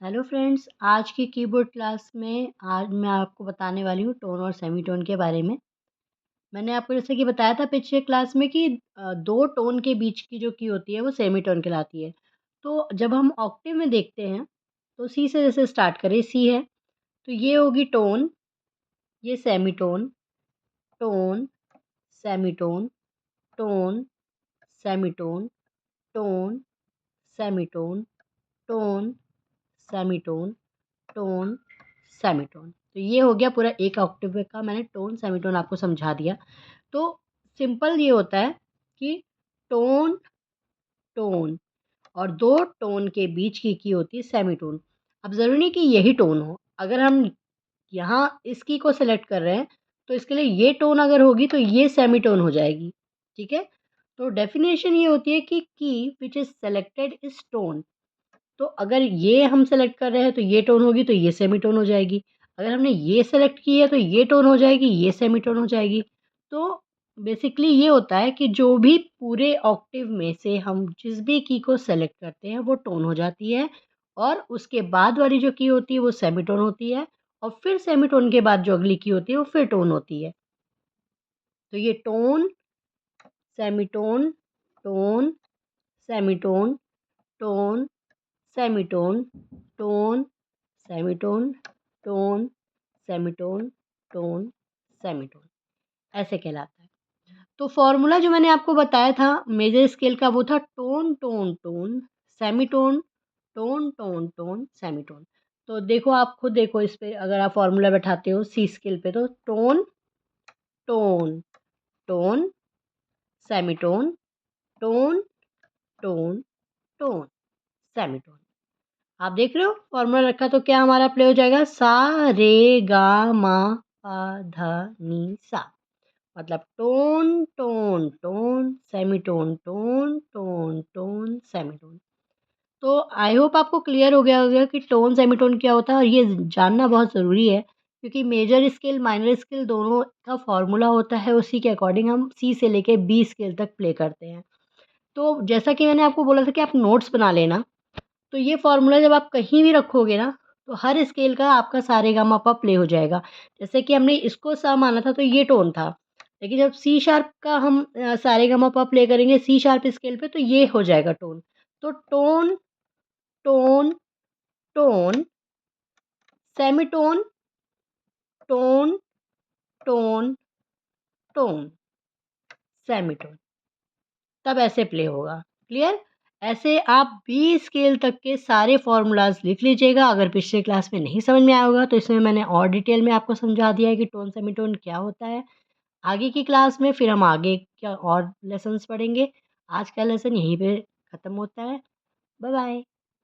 Hello friends, आज की keyboard class में आज मैं आपको बताने वाली हूँ टोन और सेमीटोन के बारे में। मैंने आपको जैसे कि बताया था पिछले क्लास में कि दो टोन के बीच की जो की होती है वो सेमीटोन कहलाती है। तो जब हम ऑक्टेव में देखते हैं तो सी से जैसे स्टार्ट करें, सी है तो ये होगी टोन, ये semitone, tone, semitone, tone, semitone, tone, semitone, tone, semitone, tone, semitone. तो ये हो गया पूरा एक ऑक्टेव का, मैंने टोन सेमीटोन आपको समझा दिया। तो सिंपल ये होता है कि टोन, टोन और दो टोन के बीच की होती है सेमीटोन। अब ज़रूरी नहीं कि यही टोन हो, अगर हम यहाँ इस की को सेलेक्ट कर रहे हैं तो इसके लिए ये टोन अगर होगी तो ये सेमीटोन हो जाएगी, ठीक है? तो डेफिनेशन ये होती है कि की which is selected is tone. तो अगर ये हम सेलेक्ट कर रहे हैं तो ये टोन होगी तो ये सेमीटोन हो जाएगी। अगर हमने ये सेलेक्ट की है तो ये टोन हो जाएगी, ये सेमीटोन हो जाएगी। तो बेसिकली ये होता है कि जो भी पूरे ऑक्टेव में से हम जिस भी की को सेलेक्ट करते हैं वो टोन हो जाती है और उसके बाद वाली जो की होती है वो सेमीटोन होती है और फिर सेमीटोन के बाद जो अगली की होती है वो फिर टोन होती है। तो ये tone, semitone, tone, semitone, tone, semitone, tone, semitone, tone, semitone, tone, semitone, ऐसे कहलाता है। तो फ़ॉर्मूला जो मैंने आपको बताया था मेजर स्केल का वो था tone, tone, tone, semitone, tone, tone, tone, semitone. तो देखो, आप खुद देखो इस पे, अगर आप फ़ॉर्मूला बैठाते हो सी स्केल पे तो tone, tone, tone, semitone, tone, tone, tone, semitone. आप देख रहे हो फॉर्मूला रखा तो क्या हमारा प्ले हो जाएगा, सा रे गा मा पा धा नी सा। मतलब tone, tone, tone, semitone, tone, tone, tone, semitone. तो आई होप आपको क्लियर हो गया होगा कि टोन सेमीटोन क्या होता है और ये जानना बहुत ज़रूरी है क्योंकि मेजर स्केल माइनर स्केल दोनों का फॉर्मूला होता है, उसी के अकॉर्डिंग हम सी से लेके बी स्केल तक प्ले करते हैं। तो जैसा कि मैंने आपको बोला था कि आप नोट्स बना लेना, तो ये फ़ॉर्मूला जब आप कहीं भी रखोगे ना, तो हर स्केल का आपका सारेगामापा प्ले हो जाएगा। जैसे कि हमने इसको सा माना था तो ये टोन था, लेकिन जब सी शार्प का हम सारेगामापा प्ले करेंगे सी शार्प स्केल पे तो ये हो जाएगा टोन। तो tone, tone, tone, semitone, tone, tone, tone, semitone, तब ऐसे प्ले होगा। क्लियर? ऐसे आप 20 स्केल तक के सारे फ़ॉर्मूलाज़ लिख लीजिएगा। अगर पिछले क्लास में नहीं समझ में आया होगा तो इसमें मैंने और डिटेल में आपको समझा दिया है कि टोन सेमीटोन क्या होता है। आगे की क्लास में फिर हम आगे क्या और लेसन्स पढ़ेंगे। आज का लेसन यहीं पे ख़त्म होता है। Bye bye.